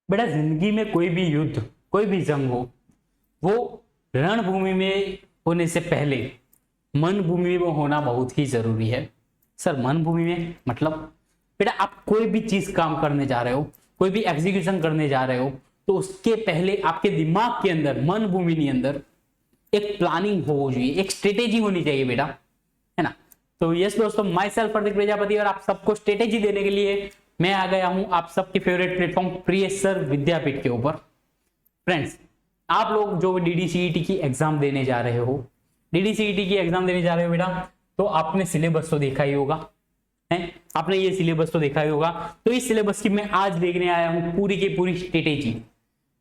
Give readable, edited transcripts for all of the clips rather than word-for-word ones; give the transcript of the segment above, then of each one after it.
बेटा जिंदगी में कोई भी युद्ध, कोई भी जंग हो, वो रणभूमि में होने से पहले मन भूमि में होना बहुत ही जरूरी है। सर मन भूमि में मतलब बेटा आप कोई भी चीज काम करने जा रहे हो, कोई भी एग्जीक्यूशन करने जा रहे हो, तो उसके पहले आपके दिमाग के अंदर, मन भूमि के अंदर एक प्लानिंग हो चाहिए, एक स्ट्रेटेजी होनी चाहिए बेटा, है ना। तो यस दोस्तों, माई सेल्फ प्रदीप प्रजापति और आप सबको स्ट्रेटेजी देने के लिए मैं आ गया हूं आप सबके फेवरेट प्लेटफॉर्म प्रिय सर विद्यापीठ के ऊपर। फ्रेंड्स, आप लोग जो डीडीसीईटी की एग्जाम देने जा रहे हो, डीडीसीईटी की एग्जाम देने जा रहे हो बेटा, तो आपने सिलेबस तो देखा ही होगा, है आपने ये सिलेबस तो देखा ही होगा। तो इस सिलेबस की मैं आज देखने आया हूं पूरी की पूरी स्ट्रेटेजी,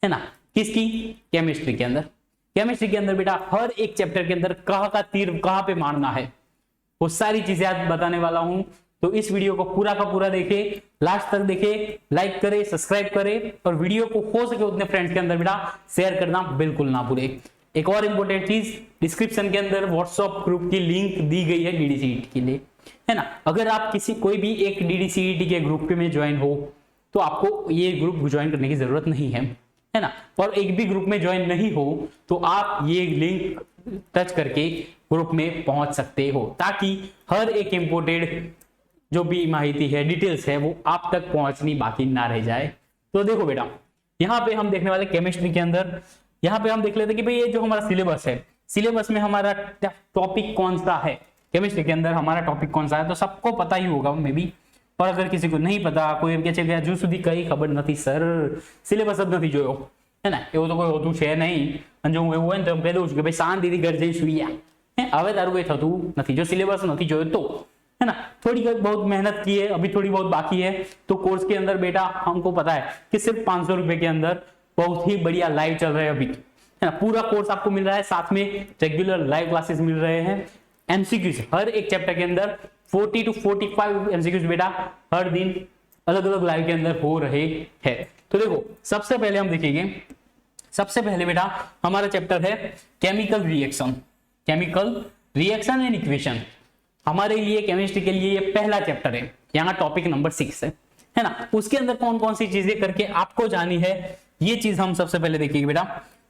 है ना। किसकी? केमिस्ट्री के अंदर। केमिस्ट्री के अंदर बेटा हर एक चैप्टर के अंदर कहाँ का तीर कहाँ पे मारना है, वो सारी चीजें आज बताने वाला हूं। तो इस वीडियो को पूरा का पूरा देखे, लास्ट तक देखे, लाइक करे, सब्सक्राइब करे और वीडियो को हो सके उतने फ्रेंड्स के अंदर बेटा शेयर करना बिल्कुल ना भूले। एक और इंपॉर्टेंट चीज, डिस्क्रिप्शन के अंदर व्हाट्सएप ग्रुप की लिंक दी गई है डीडीसीईटी के लिए, है ना। अगर आप किसी कोई भी एक डीडीसीईटी के ग्रुप में ज्वाइन हो तो आपको ये ग्रुप ज्वाइन करने की जरूरत नहीं है ना। और एक भी ग्रुप में ज्वाइन नहीं हो तो आप ये लिंक टच करके ग्रुप में पहुंच सकते हो, ताकि हर एक इंपोर्टेंट जो भी माहिती है, डिटेल्स है, वो आप तक पहुंचनी बाकी ना रह जाए। तो देखो बेटा, यहाँ पे हम देखने वाले केमिस्ट्री के अंदर, यहाँ पे हम देख लेते कि भाई ये जो हमारा सिलेबस है, सिलेबस में हमारा टॉपिक कौन सा है, केमिस्ट्री के अंदर हमारा टॉपिक कौन सा है, तो सबको पता ही होगा मे बी। और अगर किसी को नहीं पता, कोई એમ કહે છે કે હજુ સુધી કઈ ખબર નથી સર, સિલેબસ જ નથી જોયો, है ना, એવું તો કોઈ હોતું છે નહીં। અને જો હું એવું હોય ને તો એમ કહી દઉં છું કે ભાઈ શાંતિથી ઘર જઈ સુઈ જા, હવે તારું કઈ થતું નથી જો સિલેબસ નથી જોયો તો, है ना। थोड़ी बहुत मेहनत की है, अभी थोड़ी बहुत बाकी है। तो कोर्स के अंदर बेटा हमको पता है कि सिर्फ 500 रुपए के अंदर बहुत ही बढ़िया लाइव चल रहे हैं अभी, है ना। पूरा कोर्स आपको मिल रहा है, साथ में रेगुलर लाइव क्लासेस मिल रहे हैं। एमसीक्यूज हर एक चैप्टर के अंदर 40 to 45 एमसीक्यूज बेटा हर दिन अलग अलग लाइव के अंदर हो रहे हैं। तो देखो सबसे पहले हम देखेंगे, सबसे पहले बेटा हमारा चैप्टर है chemical reaction, chemical reaction and equation. हमारे लिए केमिस्ट्री के लिए ये पहला चैप्टर है, यहाँ टॉपिक नंबर 6 है ना। उसके अंदर कौन कौन सी चीजें करके आपको जानी है, ये चीज हम सबसे पहले देखेंगे बेटा।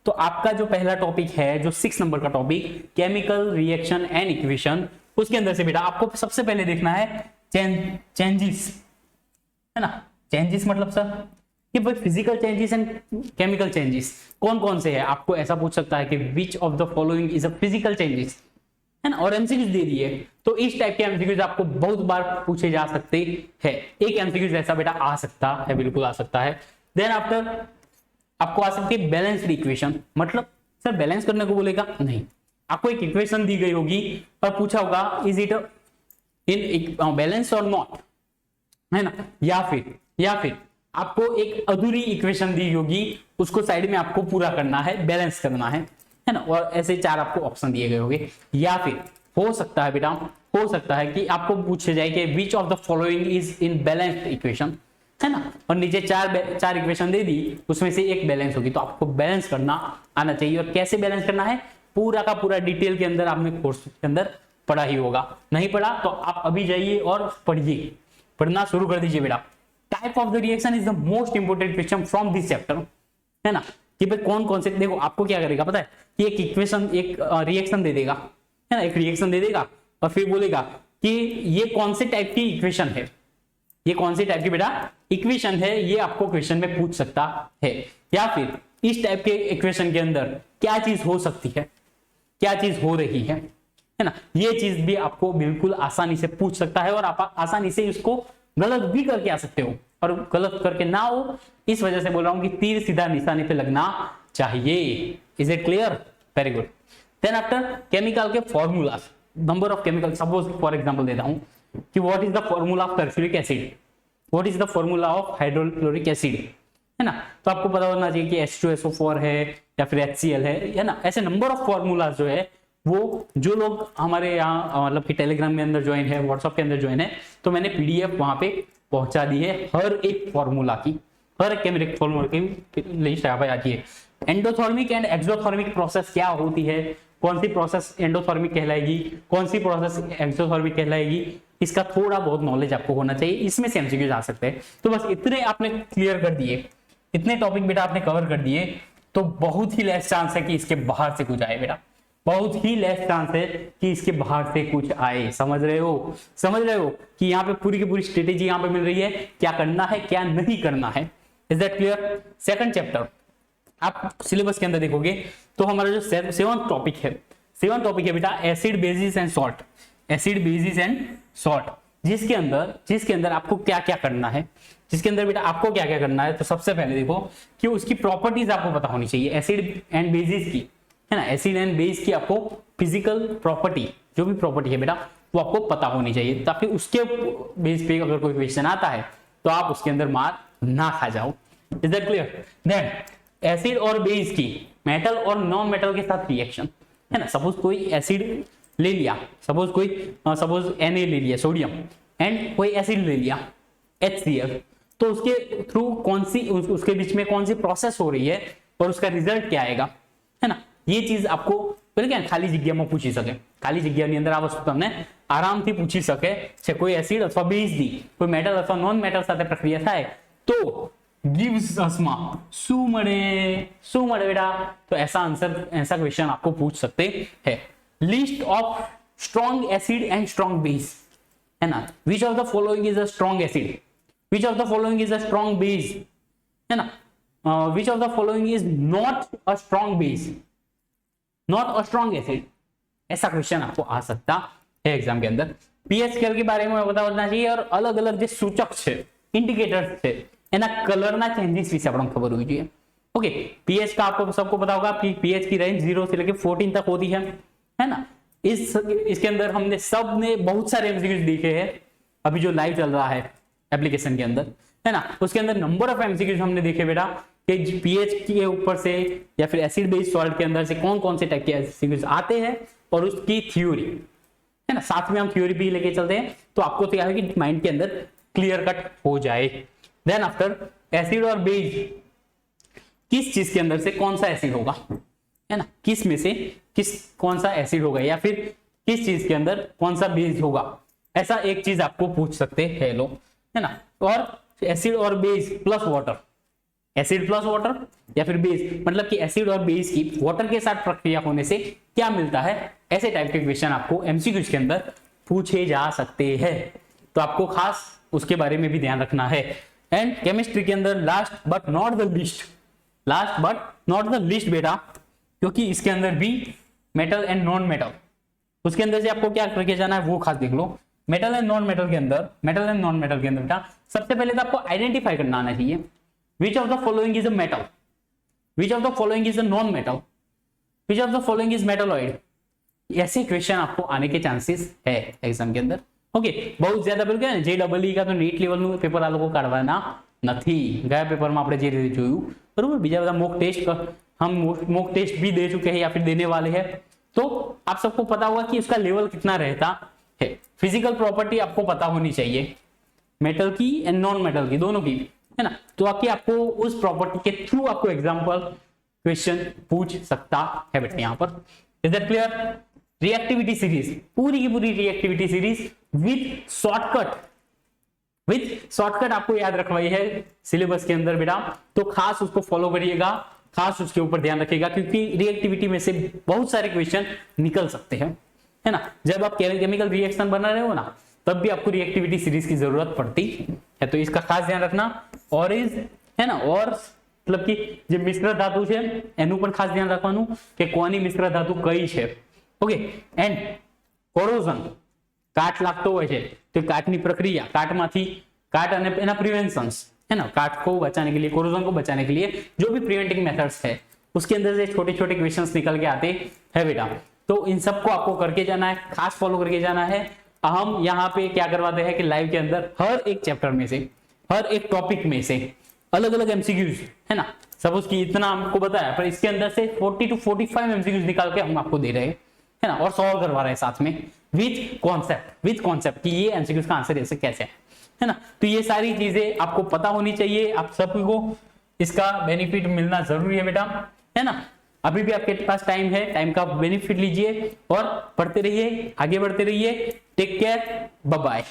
तो आपका जो पहला टॉपिक है, जो 6 नंबर का topic chemical reaction and equation, उसके अंदर से बेटा आपको सबसे पहले देखना है चेंजेस, है ना। चेंजेस मतलब सर कि भाई physical changes and chemical changes कौन कौन से है, आपको ऐसा पूछ सकता है कि which of the following is a physical changes, है ना। और एमसीक्यूज दे दिए, तो इस टाइप के एमसीक्यूज आपको बहुत बार पूछे जा सकते हैं। एक एमसीक्यूज ऐसा बेटा आ सकता है, बिल्कुल आ सकता है। देन आफ्टर आपको आ सकती है बैलेंस्ड इक्वेशन। मतलब सर बैलेंस करने को बोलेगा नहीं, आपको एक इक्वेशन दी गई होगी और पूछा होगा इज इट इन बैलेंस और नॉट, है ना। या फिर आपको एक अधूरी इक्वेशन दी होगी, उसको साइड में आपको पूरा करना है, बैलेंस करना है ना। और ऐसे 4 आपको ऑप्शन दिए गए होंगे। या फिर हो सकता है बेटा, हो सकता है कि आपको पूछे जाए कि which of the following is in balanced equation, है ना। और नीचे 4 इक्वेशन दे दी, उसमें से एक बैलेंस होगी, तो आपको बैलेंस करना आना चाहिए। और कैसे बैलेंस करना है पूरा का पूरा डिटेल के अंदर आपने कोर्स के अंदर पढ़ा ही होगा। नहीं पढ़ा तो आप अभी जाइए और पढ़िए, पढ़ना शुरू कर दीजिए बेटा। Type of the reaction is the most important question from this chapter, है ना। कि भाई कौन कौन से, देखो आपको क्या करेगा पता है कि एक इक्वेशन, एक रिएक्शन दे देगा, है ना, एक रिएक्शन दे देगा और फिर बोलेगा कि ये कौन से टाइप की इक्वेशन है, ये कौन सी टाइप की बेटा इक्वेशन है, ये आपको क्वेश्चन में पूछ सकता है। या फिर इस टाइप के इक्वेशन के अंदर क्या चीज हो सकती है, क्या चीज हो रही है ना। ये चीज भी आपको बिल्कुल आसानी से पूछ सकता है और आप आसानी से इसको गलत भी करके आ सकते हो, और गलत करके ना हो इस वजह से बोल रहा हूं कि तीर सीधा निशाने पे लगना चाहिए। Is it clear? Very good. Then after chemical के formula, number of chemical, suppose for example देता हूं कि what is the formula of sulphuric acid, what is the formula of hydrochloric acid, है ना। तो आपको पता होना चाहिए कि H2SO4 है या फिर HCl है ना। ऐसे नंबर ऑफ फॉर्मूला जो है, वो जो लोग हमारे यहाँ मतलब कि टेलीग्राम में अंदर ज्वाइन है, व्हाट्सएप के अंदर ज्वाइन है, तो मैंने PDF वहां पे पहुंचा दी है हर एक फॉर्मूला की, हर एक केमिकल फॉर्मूला की लिस्ट यहाँ पे आती है। एंडोथर्मिक एंड एक्सोथर्मिक प्रोसेस क्या होती है, कौन सी प्रोसेस एंडोथर्मिक कहलाएगी, कौन सी प्रोसेस एक्सोथर्मिक कहलाएगी, इसका थोड़ा बहुत नॉलेज आपको होना चाहिए। इसमें से एमसीक्यूज आ सकते हैं। तो बस इतने आपने क्लियर कर दिए, इतने टॉपिक बेटा आपने कवर कर दिए तो बहुत ही लेस चांस है कि इसके बाहर से कुछ आए बेटा, बहुत ही लेस चांस है कि इसके बाहर से कुछ आए। समझ रहे हो कि यहाँ पे पूरी की पूरी स्ट्रेटेजी यहाँ पे मिल रही है, क्या करना है क्या नहीं करना है। Is that clear? Second chapter आप सिलेबस के अंदर देखोगे तो हमारा जो सेवंथ टॉपिक है बेटा acid basis and salt, acid basis and salt, जिसके अंदर आपको क्या क्या करना है, जिसके अंदर बेटा आपको क्या क्या करना है। तो सबसे पहले देखो कि उसकी प्रॉपर्टीज आपको पता होनी चाहिए एसिड एंड बेसिस की, है ना। एसिड एंड बेस की आपको फिजिकल प्रॉपर्टी, जो भी प्रॉपर्टी है बेटा वो आपको पता होनी चाहिए, ताकि उसके बेस पे अगर कोई क्वेश्चन आता है तो आप उसके अंदर मार ना खा जाओ। Is that clear? Then acid और बेस की मेटल और नॉन मेटल के साथ रिएक्शन, है ना। सपोज कोई एसिड ले लिया, सपोज Na ले लिया सोडियम, एंड कोई एसिड ले लिया HCl, तो उसके थ्रू कौन सी उसके बीच में कौन सी प्रोसेस हो रही है और उसका रिजल्ट क्या आएगा, है ना। ये चीज आपको पहले क्या खाली जग्या में पूछी सके, खाली जग्या ની અંદર આ વસ્તુ તમને આરામથી પૂછી શકે છે। કોઈ એસિડ અથવા બેઝ दी કોઈ મેટલ અથવા નોન મેટલ સાથે પ્રક્રિયા થાય તો gives us માં શું મળે बेटा। तो ऐसा क्वेश्चन आपको पूछ सकते हैं। List of strong acid and strong base, है ना। Which of the following is a strong acid, which of the following is a strong base, है ना। Which of the following is not a strong base, not a strong acid. ऐसा question आपको आ सकता है exam के अंदर। PH scale के बारे में पता होना चाहिए और अलग अलग जो सूचक है इंडिकेटर्स है एना कलर ना चेंजेस विषय आपको खबर होनी चाहिए। ओके, पीएच का आपको सबको पता होगा कि पीएच की रेंज 0 से लेकर 14 तक होती है ना। इसके अंदर हमने सबने बहुत सारे एमसीक्यूज देखे हैं अभी जो लाइव चल रहा है एप्लीकेशन के अंदर, है ना। उसके अंदर नंबर ऑफ एमसीक्यूज हमने देखे बेटा कि पीएच के ऊपर से या फिर एसिड बेस सॉल्ट के अंदर से कौन कौन से टाइप के एमसीक्यूज आते हैं और उसकी थ्योरी, है ना। साथ में हम थ्योरी भी लेके चलते हैं तो आपको तो क्या है कि माइंड के अंदर क्लियर कट हो जाए। देन आफ्टर एसिड और बेस, किस चीज के अंदर से कौन सा एसिड होगा, है ना। किस में से कौन सा एसिड होगा या फिर किस चीज के अंदर कौन सा बेस होगा, ऐसा एक चीज आपको पूछ सकते हैं लोग, है ना। और एसिड और base plus water, acid plus water या फिर बेस, मतलब कि एसिड और बेस की वाटर के साथ प्रक्रिया होने से क्या मिलता है, ऐसे टाइप के क्वेश्चन आपको एमसीक्यूज के अंदर पूछे जा सकते हैं। तो आपको खास उसके बारे में भी ध्यान रखना है। एंड केमिस्ट्री के अंदर last but not the list बेटा, क्योंकि इसके अंदर भी मेटल एंड नॉन मेटल, उसके अंदर से आपको क्या करके जाना है वो खास देख लो। मेटल एंड नॉन मेटल के अंदर बेटा सबसे पहले तो आपको आइडेंटिफाई करना आना चाहिए which of the following is a metal, which of the following is a non metal, which of the following is metalloid। ऐसे क्वेश्चन आपको आने के चांसेस है एग्जाम के अंदर। ओके, बहुत ज्यादा पेલું કે JEE का तो नीट लेवल નું પેપર આ લોકો કાઢવાના નથી। ગયા પેપરમાં આપણે જે રીતે જોયું બરોબર, બીજા બધા મોક ટેસ્ટ हम मोक टेस्ट भी दे चुके हैं या फिर देने वाले हैं, तो आप सबको पता होगा कि उसका लेवल कितना रहता है। फिजिकल प्रॉपर्टी आपको पता होनी चाहिए मेटल की एंड नॉन मेटल की, दोनों की, है ना। तो आपको उस प्रॉपर्टी के थ्रू आपको एग्जांपल क्वेश्चन पूछ सकता है बेटा यहाँ पर। Is that clear? Reactivity series, पूरी की पूरी रिएक्टिविटी सीरीज विद शॉर्टकट आपको याद रखवाई है सिलेबस के अंदर बेटा, तो खास उसको फॉलो करिएगा, खास उसके ऊपर ध्यान रखिएगा, क्योंकि रिएक्टिविटी में से बहुत सारे क्वेश्चन निकल सकते हैं, है ना। जब आप केमिकल रिएक्शन बना रहे हो ना, तब भी आपको रिएक्टिविटी सीरीज की जरूरत पड़ती है, तो इसका खास ध्यान रखना। और है ना, और मतलब कि जो मिश्र धातु है एनु पर खास ध्यान रखवानुं कि कोनी मिश्र धातु कई है। ओके, एंड कोरोजन, काट लागतो होय छे तो काटनी प्रक्रिया, काट अने एना प्रिवेंशंस, है ना, काट को बचाने के लिए, कोरोजन को बचाने के लिए जो भी प्रिवेंटिंग मेथड्स है उसके अंदर से छोटे छोटे क्वेश्चंस निकल के आते हैं बेटा। तो इन सबको आपको करके जाना है, खास फॉलो करके जाना है। हम यहाँ पे क्या करवाते हैं कि लाइव के अंदर हर एक चैप्टर में से, हर एक टॉपिक में से अलग अलग एमसीक्यूज, है ना। सपोज कि इतना हमको बताया, पर इसके अंदर से 40 to 45 एमसीक्यूज निकाल के हम आपको दे रहे हैं, है ना, और सॉल्व करवा रहे हैं साथ में विथ कॉन्सेप्ट कि ये एमसीक्यूज का आंसर ऐसे कैसे है ना। तो ये सारी चीजें आपको पता होनी चाहिए, आप सबको इसका बेनिफिट मिलना जरूरी है बेटा, है ना। अभी भी आपके पास टाइम है, टाइम का बेनिफिट लीजिए और पढ़ते रहिए, आगे बढ़ते रहिए। Take care, bye bye.